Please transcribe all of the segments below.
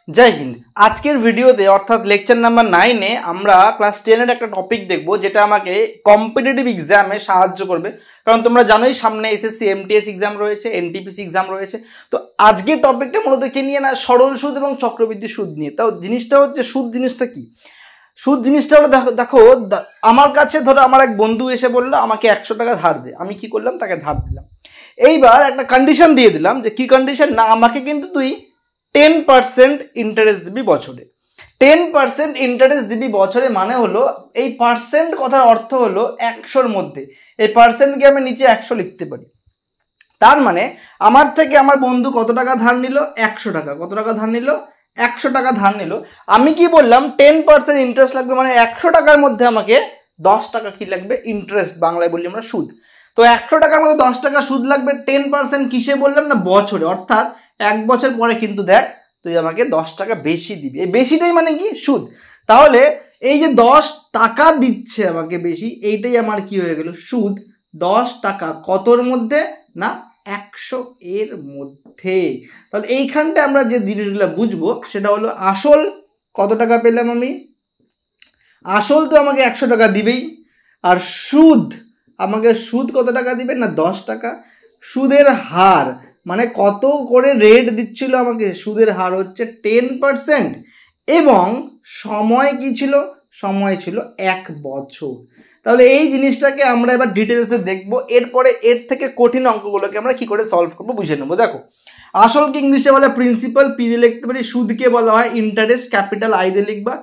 জয় হিন্দ। আজকের ভিডিওতে অর্থাৎ লেকচার নাম্বার 9-এ আমরা ক্লাস 10-এর একটা টপিক দেখব যেটা আমাকে কম্পিটিটিভ এক্সামে সাহায্য করবে। কারণ তোমরা জানোই সামনে এসএসসি এমটিএস এক্সাম রয়েছে, এনটিপিসি এক্সাম রয়েছে। তো আজকের টপিকটা মূলত কি নিয়ে না, সরল সুদ এবং চক্রবৃদ্ধি সুদ নিয়ে। তাও জিনিসটা হচ্ছে সুদ জিনিসটা কি, সুদ জিনিসটা হলো দেখো আমার কাছে ধরো আমার এক বন্ধু এসে বললো আমাকে 100 টাকা ধার দে, আমি কি করলাম তাকে ধার দিলাম। এইবার একটা কন্ডিশন দিয়ে দিলাম, যে কি কন্ডিশন না, আমাকে কিন্তু তুই 10% ইন্টারেস্ট দিবি বছরে। 10% ইন্টারেস্ট দিবি বছরে মানে হলো, এই পার্সেন্ট কথার অর্থ হলো 100-র মধ্যে এই পার্সেন্টকে আমি নিচে 100 লিখতে পারি। তার মানে আমার থেকে আমার বন্ধু কত টাকা ধার নিল, 100 টাকা। কত টাকা ধার নিল, 100 টাকা ধার নিল। আমি কি বললাম 10% ইন্টারেস্ট লাগবে, মানে 100 টাকার মধ্যে আমাকে 10 টাকা কি লাগবে, ইন্টারেস্ট, বাংলায় বলি আমরা সুদ। তো 100 টাকার মধ্যে 10 টাকা সুদ লাগবে। 10% কিসে বললাম না, বছরে, অর্থাৎ 1 বছর পরে কিন্তু দেখ তুই আমাকে 10 টাকা বেশি দিবি। এই বেশিটাই মানে কি, সুদ। তাহলে এই যে 10 টাকা দিচ্ছে আমাকে বেশি, এইটাই আমার কি হয়ে গেল, সুদ। 10 টাকা কতর মধ্যে না, 100 এর মধ্যে। তাহলে এইখানটা আমরা যে জিনিসগুলো বুঝবো সেটা হলো, আসল কত টাকা পেলাম আমি, আসল তো আমাকে 100 টাকা দিবেই। আর সুদ, আমাকে সুদ কত টাকা দিবে না, 10 টাকা। সুদের হার মানে কত করে রেট দিচ্ছিল আমাকে, সুদের হার হচ্ছে 10%। এবং সময় কি ছিল, সময় ছিল 1 বছর। তাহলে এই জিনিসটাকে আমরা এবার ডিটেলসে দেখবো। এরপরে এর থেকে কঠিন অঙ্কগুলোকে আমরা কি করে সলভ করবো বুঝে নেবো। দেখো, আসলকে ইংলিশে বলে প্রিন্সিপাল, পি দিয়ে লিখতে পারি। সুদকে বলা হয় ইন্টারেস্ট, ক্যাপিটাল আই দিয়ে লিখবা।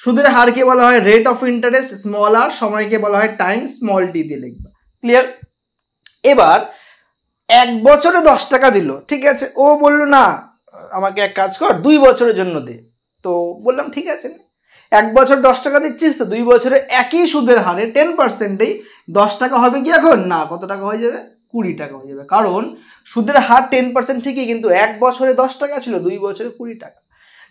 সুদের হারকে বলা হয় রেট অফ ইন্টারেস্ট, স্মল আর। সময়কে বলা হয় টাইম, স্মল টি দিয়ে লিখবা। ক্লিয়ার? এবার 1 বছরে 10 টাকা দিল, ঠিক আছে। ও বললো না আমাকে এক কাজ কর, 2 বছরের জন্য দে। তো বললাম ঠিক আছে, 1 বছর 10 টাকা দিচ্ছিস তো 2 বছরে একই সুদের হারে 10%-এই 10 টাকা হবে কি এখন না, কত টাকা হয়ে যাবে, 20 টাকা হয়ে যাবে। কারণ সুদের হার 10% ঠিকই, কিন্তু 1 বছরে 10 টাকা ছিল, 2 বছরে 20 টাকা।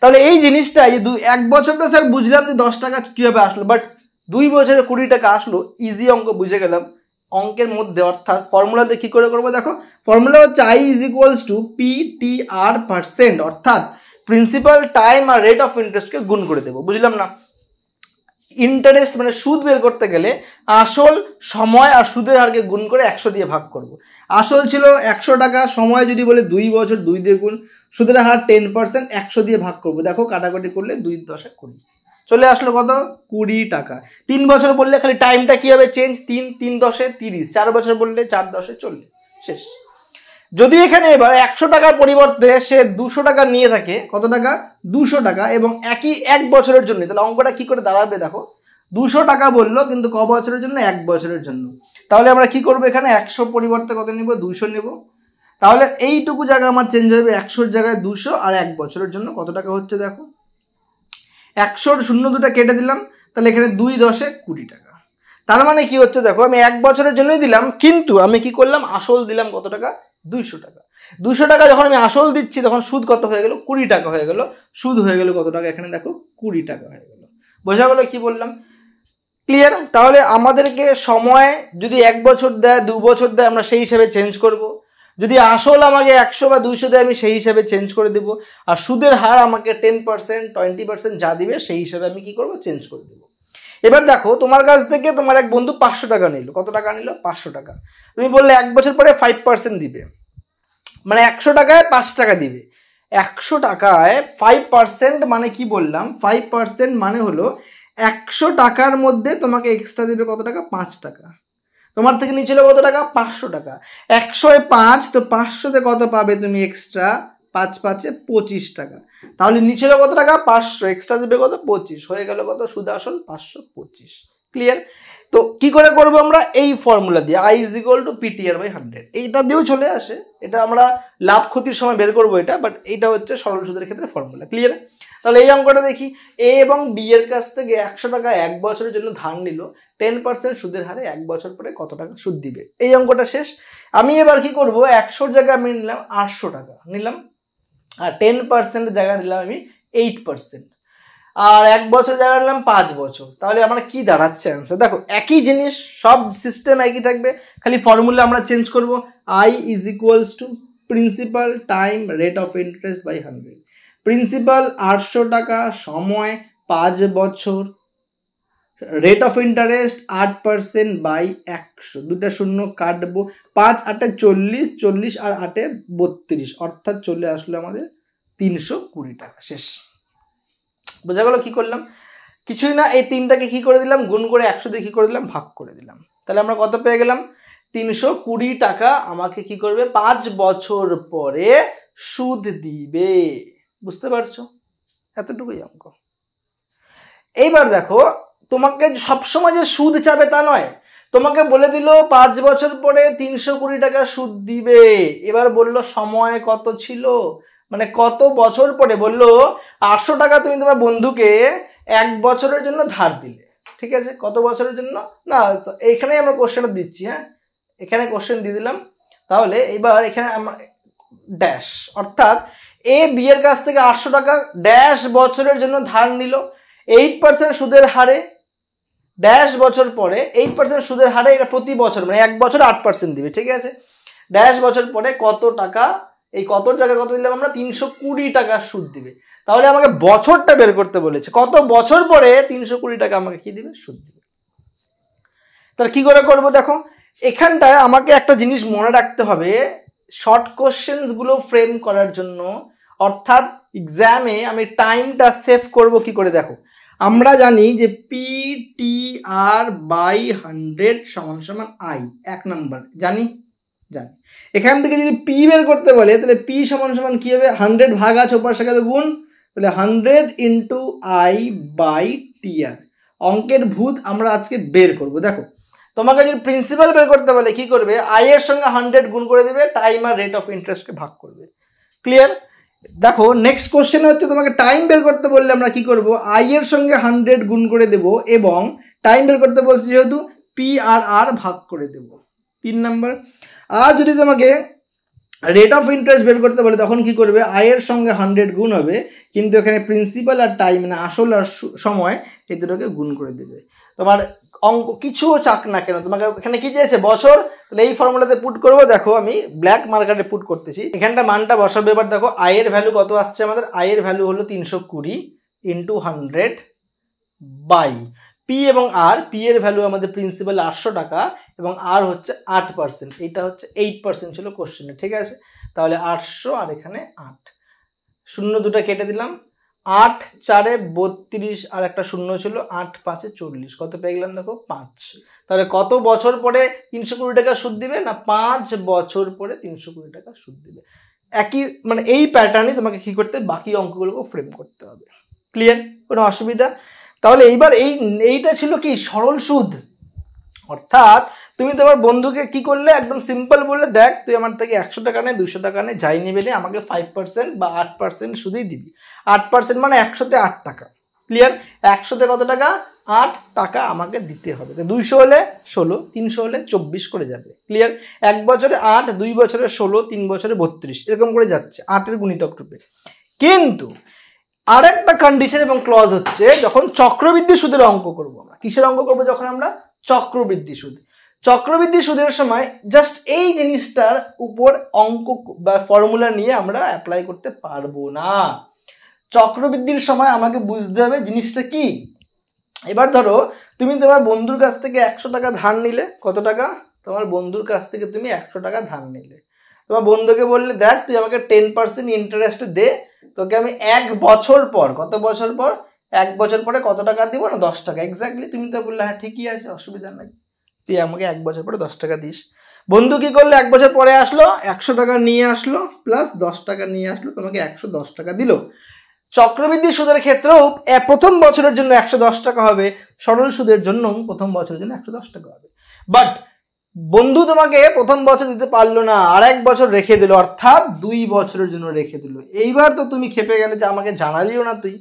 তাহলে এই জিনিসটা, এই 1 বছর তো স্যার বুঝলাম যে 10 টাকা কিভাবে আসলো, বাট 2 বছরে 20 টাকা আসলো, ইজি অঙ্ক বুঝে গেলাম। অঙ্কের মধ্যে অর্থাৎ ফর্মুলাতে কি করে করবো, দেখো ফর্মুলা হচ্ছে I = PTR%, অর্থাৎ প্রিন্সিপাল, টাইম আর রেট অফ ইন্টারেস্টকে গুণ করে দেবো। বুঝলাম না? ইন্টারেস্ট মানে সুদ বের করতে গেলে আসল, সময় আর সুদের হারকে গুণ করে 100 দিয়ে ভাগ করব। আসল ছিল 100 টাকা, সময় যদি বলে 2 বছর, 2 দিয়ে গুণ, সুদের হার 10%, 100 দিয়ে ভাগ করব। দেখো কাটাকাটি করলে 2 × 10 = 20, চলে আসলো কত, 20 টাকা। 3 বছর বললে খালি টাইমটা কি হবে চেঞ্জ, 3 3 × 10 = 30। 4 বছর বললে 4 × 10 = 40, শেষ। যদি এখানে এবার 100 টাকার পরিবর্তে সে 200 টাকা নিয়ে থাকে, কত টাকা, 200 টাকা, এবং একই 1 বছরের জন্য, তাহলে অঙ্কটা কি করে দাঁড়াবে, দেখো 200 টাকা বললো কিন্তু ক বছরের জন্য, 1 বছরের জন্য। তাহলে আমরা কি করবো, এখানে 100 পরিবর্তে কত নিব, 200 নেব। তাহলে এইটুকু জায়গা আমার চেঞ্জ হবে, 100-র জায়গায় 200, আর 1 বছরের জন্য কত টাকা হচ্ছে দেখো, 100-র 0 কেটে দিলাম, তাহলে এখানে 2 × 10 = 20 টাকা। তার মানে কি হচ্ছে দেখো, আমি 1 বছরের জন্যই দিলাম, কিন্তু আমি কি করলাম, আসল দিলাম কত টাকা, 200 টাকা। 200 টাকা যখন আমি আসল দিচ্ছি তখন সুদ কত হয়ে গেল, 20 টাকা হয়ে গেল। সুদ হয়ে গেল কত টাকা, এখানে দেখো 20 টাকা হয়ে গেল। বোঝা গেল কি বললাম? ক্লিয়ার? তাহলে আমাদেরকে সময় যদি 1 বছর দেয়, 2 বছর দেয়, আমরা সেই হিসাবে চেঞ্জ করব। যদি আসল আমাকে 100 বা 200 দেয়, আমি সেই হিসাবে চেঞ্জ করে দেব। আর সুদের হার আমাকে 10%, 20% যা দিবে সেই হিসাবে আমি কি করব, চেঞ্জ করে দেব। এবার দেখো, তোমার কাছ থেকে তোমার এক বন্ধু 500 টাকা নিল। কত টাকা নিল, 500 টাকা। তুমি বললে 1 বছর পরে 5% দিবে, মানে 100 টাকায় 5 টাকা দিবে। 100 টাকায় 5% মানে কি বললাম, 5% মানে হলো 100 টাকার মধ্যে তোমাকে এক্সট্রা দিবে কত টাকা, 5 টাকা। তোমার থেকে নিয়েছিল কত টাকা, 500 টাকা। 100-এ 5, তো 500-তে কত পাবে তুমি এক্সট্রা, 5 × 5 = 25 টাকা। তাহলে নিচের কত টাকা, 500, এক্সট্রা দিবে কত, 25, হয়ে গেল কত, সুদ আসল 525। ক্লিয়ার? তো কি করে করবো আমরা, এই ফর্মুলা দিয়ে I = PTR/100, এইটা দিয়েও চলে আসে। এটা আমরা লাভ ক্ষতির সময় বের করবো এটা, বাট এইটা হচ্ছে সরল সুদের ক্ষেত্রে ফর্মুলা। ক্লিয়ার? তাহলে এই অঙ্কটা দেখি, এ এবং বি এর কাছ থেকে 100 টাকা 1 বছরের জন্য ধার নিল, 10% সুদের হারে 1 বছর পরে কত টাকা সুদ দিবে। এই অঙ্কটা শেষ। আমি এবার কি করব, 100-র জায়গায় আমি নিলাম 800 টাকা নিলাম, আর 10% জায়গা নিলাম আমি 8%, আর 1 বছর জায়গা নিলাম 5 বছর। তাহলে আমার কি দাঁড়াচ্ছে অ্যান্সার, দেখো একই জিনিস, সব সিস্টেম একই থাকবে, খালি ফর্মুলা আমরা চেঞ্জ করব। I = principal, time, rate of interest. Principal 800 টাকা, সময় 5 বছর, রেট অফ ইন্টারেস্ট 8% বাই 100, দুটা শূন্য কাটবো, 5 8 40, 40 আর 8 32, অর্থাৎ চলে আসলো আমাদের 320 টাকা। শেষ। বোঝা গেল কি করলাম? কিছুই না, এই তিনটাকে কি করে দিলাম, গুণ করে 100 দিয়ে কি করে দিলাম, ভাগ করে দিলাম। তাহলে আমরা কত পেয়ে গেলাম? 320 টাকা আমাকে কি করবে, 5 বছর পরে সুদ দিবে। বুঝতে পারছো? এতটুকুই অঙ্ক। এইবার দেখো, তোমাকে সবসময় যে সুদ চাবে তা নয়, তোমাকে বলে দিল 5 বছর পরে 320 টাকা সুদ দিবে। এবার বললো সময় কত ছিল, মানে কত বছর পরে, বললো 800 টাকা তুমি তোমার বন্ধুকে 1 বছরের জন্য ধার দিলে, ঠিক আছে? কত বছরের জন্য না, এইখানেই আমরা কোশ্চেনটা দিচ্ছি, হ্যাঁ এখানে কোশ্চেন দিয়ে দিলাম। তাহলে এবার এখানে আমরা ড্যাশ, অর্থাৎ এ বি এর কাছ থেকে 800 টাকা ড্যাশ বছরের জন্য ধার নিল 8% সুদের হারে, ড্যাশ বছর পরে 8% সুদের হারে, এটা প্রতি বছর মানে 1 বছর 8% দিবে, ঠিক আছে? ড্যাশ বছর পরে কত টাকা, এই কত টাকা কত দিলাম আমরা, 320 টাকা সুদ দিবে। তাহলে আমাকে বছরটা বের করতে বলেছে, কত বছর পরে 320 টাকা আমাকে কি দিবে, সুদ দিবে। তাহলে কি করে করবো দেখো, এখানটায় আমাকে একটা জিনিস মনে রাখতে হবে, শর্ট কোশ্চেন্স গুলো ফ্রেম করার জন্য, অর্থাৎ এক্সামে আমি টাইমটা সেভ করব কি করে। দেখো আমরা জানি যে PTR বাই 100 সমান সমান I, 1 নাম্বার জানি। এখান থেকে যদি P বের করতে বলে তাহলে P সমান সমান কি হবে, 100 ভাগ আছে ওপার সাথে গুণ, তাহলে 100 ইন্টু I বাই TR। অঙ্কের ভূত আমরা আজকে বের করব। দেখো তোমাকে যদি প্রিন্সিপাল বের করতে বলে কি করবে, I এর সঙ্গে 100 গুণ করে দেবে, টাইম আর রেট অফ ইন্টারেস্টকে ভাগ করবে। ক্লিয়ার? দেখো নেক্সট কোশ্চেন হচ্ছে, তোমাকে টাইম বের করতে বললে আমরা কি করব, I এর সঙ্গে 100 গুণ করে দেব এবং টাইম বের করতে বলছি যেহেতু P আর R ভাগ করে দেব। 3 নাম্বার। আর যদি তোমাকে রেট অফ ইন্টারেস্ট বের করতে বলে তখন কি করবে, I এর সঙ্গে 100 গুণ হবে, কিন্তু এখানে প্রিন্সিপাল আর টাইম মানে আসল আর সময় এই দুটোকে গুণ করে দেবে। তোমার অঙ্ক কিছুও চাক না কেন, তোমাকে এখানে কি দিয়েছে, বছর, তাহলে এই ফর্মুলাতে পুট করব। দেখো আমি ব্ল্যাক মার্কারে পুট করতেছি, এখানটা মানটা বসাবো। এবার দেখো I এর ভ্যালু কত আসছে আমাদের, I এর ভ্যালু হলো 320 ইন্টু 100 বাই P এবং R, P এর ভ্যালু আমাদের প্রিন্সিপাল 800 টাকা এবং R হচ্ছে 8%, এইটা হচ্ছে 8% ছিল কোশ্চেনে, ঠিক আছে? তাহলে 800 আর এখানে 8, শূন্য দুটো কেটে দিলাম, 8 4 32 আর একটা শূন্য ছিল, 8 5 40, কত পেয়ে গেলাম দেখো 5। তাহলে কত বছর পরে 320 টাকা সুদ দিবে না, 5 বছর পরে 320 টাকা সুদ দিবে। একই মানে এই প্যাটার্নই তোমাকে কি করতে, বাকি অঙ্কগুলোকে ফ্রেম করতে হবে। ক্লিয়ার? কোনো অসুবিধা? তাহলে এইবার এইটা ছিল কি, সরল সুদ। অর্থাৎ তুমি তোমার বন্ধুকে কি করলে, একদম সিম্পল বললে, দেখ তুই আমার থেকে 100 টাকা নে, 200 টাকা নে, যাই নিবে নে, আমাকে 5% বা 8% শুধুই দিবি। 8% মানে 100-তে 8 টাকা। ক্লিয়ার? 100-তে কত টাকা, 8 টাকা আমাকে দিতে হবে। তো 200 হলে 16, 300 হলে 24 করে যাবে। ক্লিয়ার? 1 বছরে 8, 2 বছরে 16, 3 বছরে 32, এরকম করে যাচ্ছে 8 এর গুণিতক রূপে। কিন্তু আরেকটা কন্ডিশন এবং ক্লজ হচ্ছে, যখন চক্রবৃদ্ধি সুদের অঙ্ক করবো আমরা, কিসের অঙ্ক করবো, যখন আমরা চক্রবৃদ্ধি সুদ, চক্রবৃদ্ধি সুদের সময় জাস্ট এই জিনিসটার উপর অঙ্ক বা ফর্মুলা নিয়ে আমরা অ্যাপ্লাই করতে পারবো না। চক্রবৃদ্ধির সময় আমাকে বুঝতে হবে জিনিসটা কি। এবার ধরো তুমি তোমার বন্ধুর কাছ থেকে 100 টাকা ধার নিলে, কত টাকা, তোমার বন্ধুর কাছ থেকে তুমি 100 টাকা ধার নিলে, তোমার বন্ধুকে বললে দেখ তুই আমাকে 10% ইন্টারেস্ট দে, তোকে আমি 1 বছর পর, কত বছর পর, 1 বছর পরে কত টাকা দিব না, 10 টাকা। এক্স্যাক্টলি তুমি তো বললে হ্যাঁ ঠিকই আছে, অসুবিধা নাই, তুই আমাকে 1 বছর পরে 10 টাকা দিস। বন্ধু কি করলো, 1 বছর পরে আসলো, 100 টাকা নিয়ে আসলো প্লাস 10 টাকা নিয়ে আসলো, তোমাকে 110 টাকা দিল। চক্রবৃদ্ধি সুদের ক্ষেত্রেও প্রথম বছরের জন্য 110 টাকা হবে, সরল সুদের জন্য প্রথম বছরের জন্য 110 টাকা হবে। বাট বন্ধু তোমাকে প্রথম বছর দিতে পারলো না, আর 1 বছর রেখে দিল, অর্থাৎ 2 বছরের জন্য রেখে দিল। এইবার তো তুমি খেপে গেলে যে আমাকে জানালিও না, তুই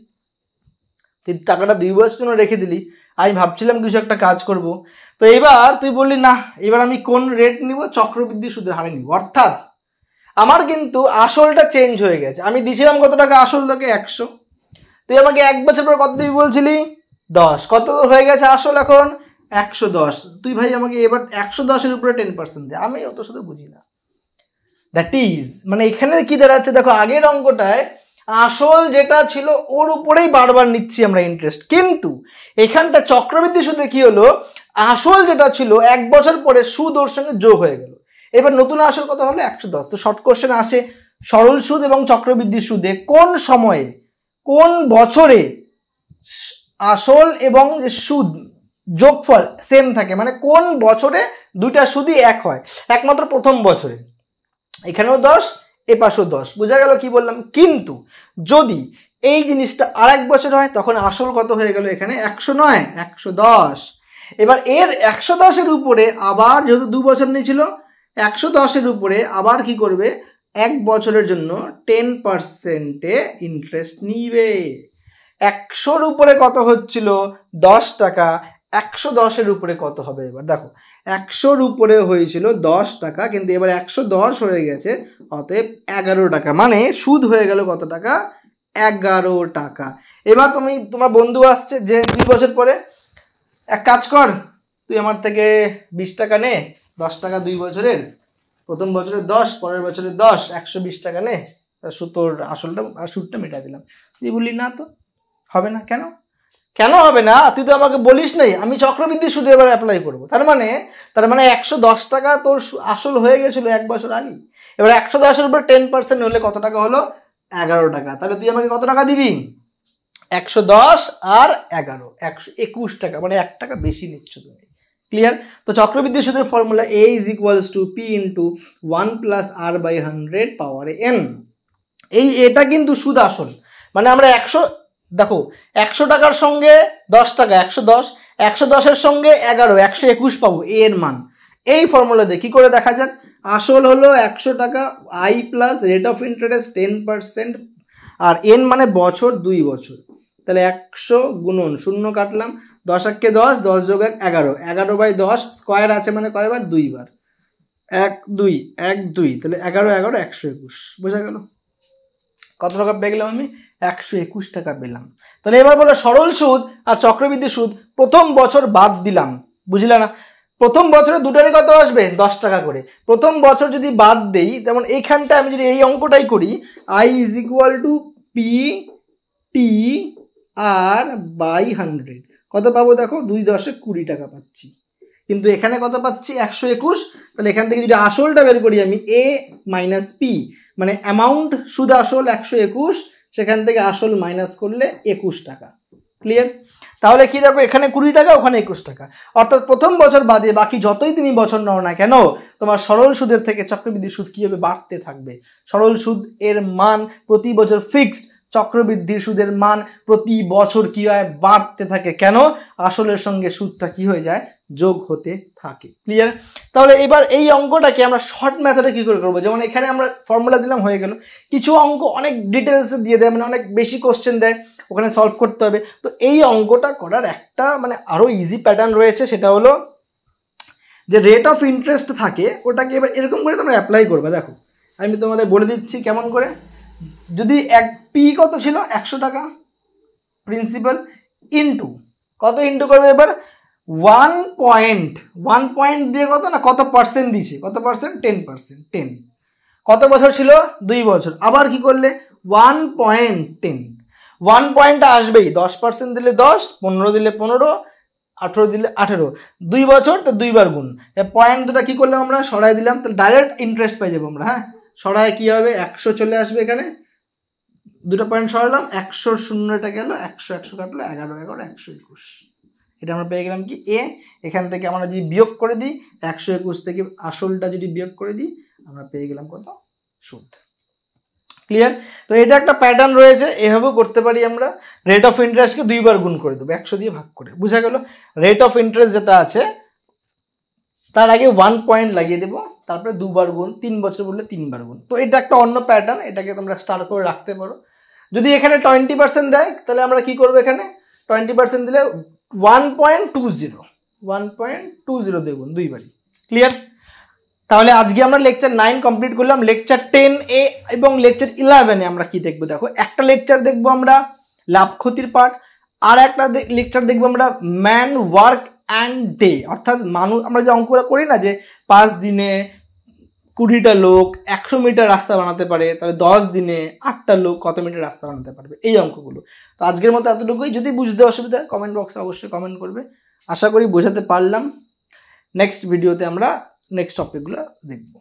টাকাটা 2 বছরের জন্য রেখে দিলি, আমি ভাবছিলাম কিছু একটা কাজ করব। তো এবার তুই বললি না, এবার আমি কোন রেট নিব, চক্রবৃদ্ধি সুদের হারে নিব। অর্থাৎ আমার কিন্তু আসলটা চেঞ্জ হয়ে গেছে, আমি দিছিলাম কত টাকা আসল, তোকে 100, তুই আমাকে 1 বছর পর কত দিবি বলছিলি 10, কত হয়ে গেছে আসল এখন 110, তুই ভাই আমাকে এবার 110-এর উপরে 10% দে। আমি অত শুধু বুঝি না। দ্যাট ইজ মানে এখানে কি দাঁড়াচ্ছে দেখো, আগের অঙ্কটায় আসল যেটা ছিল ওর উপরেই বারবার নিচ্ছি আমরা ইন্টারেস্ট। কিন্তু এখানটা চক্রবৃদ্ধি সুদে কি হলো, আসল যেটা ছিল 1 বছর পরে সুদ ওর সঙ্গে যোগ হয়ে গেল। এবার নতুন আসল কত হলো 110। তো শর্ট কোশ্চেন আসে সরল সুদ এবং চক্রবৃদ্ধি সুদে কোন সময়ে কোন বছরে আসল এবং সুদ যোগফল সেম থাকে, মানে কোন বছরে দুইটা সুদই এক হয়, একমাত্র প্রথম বছরে। এখানেও 10 এ পাশেও 10, বোঝা গেল কি বললাম। কিন্তু যদি এই জিনিসটা আরেক বছর হয় তখন আসল কত হয়ে গেল এখানে 100 নয় 110। এবার এর 110-এর উপরে আবার যেহেতু 2 বছর নিয়েছিল 110-এর উপরে আবার কি করবে, 1 বছরের জন্য 10%-এ ইন্টারেস্ট নিবে। 100-র উপরে কত হচ্ছিল 10 টাকা, 110-এর উপরে কত হবে এবার দেখো, 100-র উপরে হয়েছিল 10 টাকা, কিন্তু এবার 110 হয়ে গেছে, অতএব 11 টাকা, মানে সুদ হয়ে গেল কত টাকা 11 টাকা। এবার তোমার বন্ধু আসছে যে 2 বছর পরে, এক কাজ কর তুই আমার থেকে 20 টাকা নে, 10 টাকা 2 বছরের, প্রথম বছরে 10 পরের বছরে 10, 120 টাকা নে, তোর আসলটা আর সুদটা মেটা দিলাম। তুই বললি না তো হবে না, কেন কেন হবে না, তুই তো আমাকে বলিস নাই আমি চক্রবৃদ্ধি সুদে এবার অ্যাপ্লাই করবো। তার মানে 110 টাকা তোর আসল হয়ে গেছিল 1 বছর আগে। এবার 110-এর উপর 10% হলে কত টাকা হলো 11 টাকা। তাহলে তুই আমাকে কত টাকা দিবি, 110 আর 11 121 টাকা, মানে 1 টাকা বেশি নিচ্ছ তুমি। ক্লিয়ার? তো চক্রবৃদ্ধি সুদের formula A = P × 1 + R/100 power n। এই এটা কিন্তু সুদ আসল, মানে আমরা 100 দেখো 100 টাকার সঙ্গে 10 টাকা 110, 110-এর সঙ্গে 11 121 পাবো এর মান। এই ফর্মুলা দিয়ে কি করে দেখা যাক, আসল হলো 100 টাকা, I plus rate of interest 10%, আর n মানে বছর 2 বছর। তাহলে 100 গুণন 0 কাটলাম, 10 × 10, 10 + 1 11, 11/10 স্কোয়ার আছে মানে কয়বার 2 বার, 1 2 1 2, তাহলে 11 11 121, বোঝা গেল কত টাকা পেয়ে গেলাম আমি 121 টাকা পেলাম। তাহলে এবার বলো সরল সুদ আর চক্রবৃদ্ধি সুদ প্রথম বছর বাদ দিলাম, বুঝলে না? প্রথম বছরে দুটারই কত আসবে 10 টাকা করে। প্রথম বছর যদি বাদ দেই, যেমন এইখানটা আমি যদি এই অঙ্কটাই করি, I = P/100 কত পাবো দেখো 2 × 10 = 20 টাকা পাচ্ছি। কিন্তু এখানে কত পাচ্ছি 121। তাহলে এখান থেকে যদি আসলটা বের করি আমি A - P, মানে অ্যামাউন্ট সুদ আসল 121, সেখান থেকে আসল মাইনাস করলে 21 টাকা। ক্লিয়ার? তাহলে কি দেখো এখানে 20 টাকা ওখানে 21 টাকা, অর্থাৎ প্রথম বছর বাদে বাকি যতই তুমি বছর নাও না কেন তোমার সরল সুদের থেকে চক্রবৃদ্ধি সুদ কি হবে বাড়তে থাকবে। সরল সুদ এর মান প্রতি বছর ফিক্সড, চক্রবৃদ্ধি সুদের মান প্রতি বছর কি হয় বাড়তে থাকে। কেন? আসলের সঙ্গে সুদটা কি হয়ে যায় যোগ হতে থাকে। ক্লিয়ার? তাহলে এবার এই অঙ্কটাকে আমরা শর্ট মেথডে কি করে করবো, যেমন এখানে আমরা ফর্মুলা দিলাম হয়ে গেল, কিছু অঙ্ক অনেক ডিটেলসে দিয়ে দেয়, মানে অনেক বেশি কোশ্চেন দেয়, ওখানে সলভ করতে হবে। তো এই অঙ্কটা করার একটা মানে আরো ইজি প্যাটার্ন রয়েছে, সেটা হলো যে রেট অফ ইন্টারেস্ট থাকে ওটাকে এবার এরকম করে তোমরা অ্যাপ্লাই করবে। দেখো আমি তোমাদের বলে দিচ্ছি কেমন করে। যদি পি কত ছিল 100 টাকা প্রিন্সিপাল, ইন্টু কত ইন্টু করবে এবার 1 পয়েন্ট দিয়ে কত না কত পার্সেন্ট দিয়েছে, কত পার্সেন্ট 10%, 10 কত বছর ছিল 2 বছর। আবার কি করলে 1.10, 1 পয়েন্ট আসবেই, 10% দিলে 10, 15 দিলে 15, 18 দিলে 18, 2 বছর তো 2 বার গুণ। পয়েন্ট দুটা কি করলাম আমরা সরাই দিলাম, তাহলে ডাইরেক্ট ইন্টারেস্ট পেয়ে যাবো আমরা। হ্যাঁ, সরাই কি হবে 100 চলে আসবে, এখানে দুটো পয়েন্ট সরালাম, 100 শূন্যটা গেল, 100 100 কাটলো, 11 11 121, এটা আমরা পেয়ে গেলাম কি এ। এখান থেকে আমরা যদি বিয়োগ করে দিই 121 থেকে আসলটা যদি বিয়োগ করে দিই আমরা পেয়ে গেলাম কত সুদ। ক্লিয়ার? তো এটা একটা প্যাটার্ন রয়েছে, এভাবেও করতে পারি আমরা। রেট অফ ইন্টারেস্টকে 2 বার গুণ করে দেবো 100 দিয়ে ভাগ করে, বুঝা গেল? রেট অফ ইন্টারেস্ট যেটা আছে তার আগে 1 পয়েন্ট লাগিয়ে দেবো, তারপরে 2 বার গুণ, 3 বছর বললে 3 বার গুণ। তো এটা একটা অন্য প্যাটার্ন, এটাকে তোমরা স্টার করে রাখতে পারো। যদি এখানে 20% দেয় তাহলে আমরা কি করবো, এখানে 20% দিলে 1.20 দেবো 2 বারই। ক্লিয়ার? তাহলে আজকে আমরা লেকচার 9 কমপ্লিট করলাম। লেকচার 10A এবং লেকচার 11-এ আমরা কি দেখবো দেখো, একটা লেকচার দেখবো আমরা লাভ ক্ষতির পার্ট, আর একটা লেকচার দেখবো আমরা ম্যান ওয়ার্ক অ্যান্ড ডে, অর্থাৎ মানুষ আমরা যে অঙ্কটা করি না যে 5 দিনে 20টা লোক 100 মিটার রাস্তা বানাতে পারে, তাহলে 10 দিনে 8টা লোক কত মিটার রাস্তা বানাতে পারবে, এই অঙ্কগুলো। তো আজকের মতো এতটুকুই। যদি বুঝতে অসুবিধা কমেন্ট বক্সে অবশ্যই কমেন্ট করবে। আশা করি বোঝাতে পারলাম। নেক্সট ভিডিওতে আমরা নেক্সট টপিকগুলো দেখব।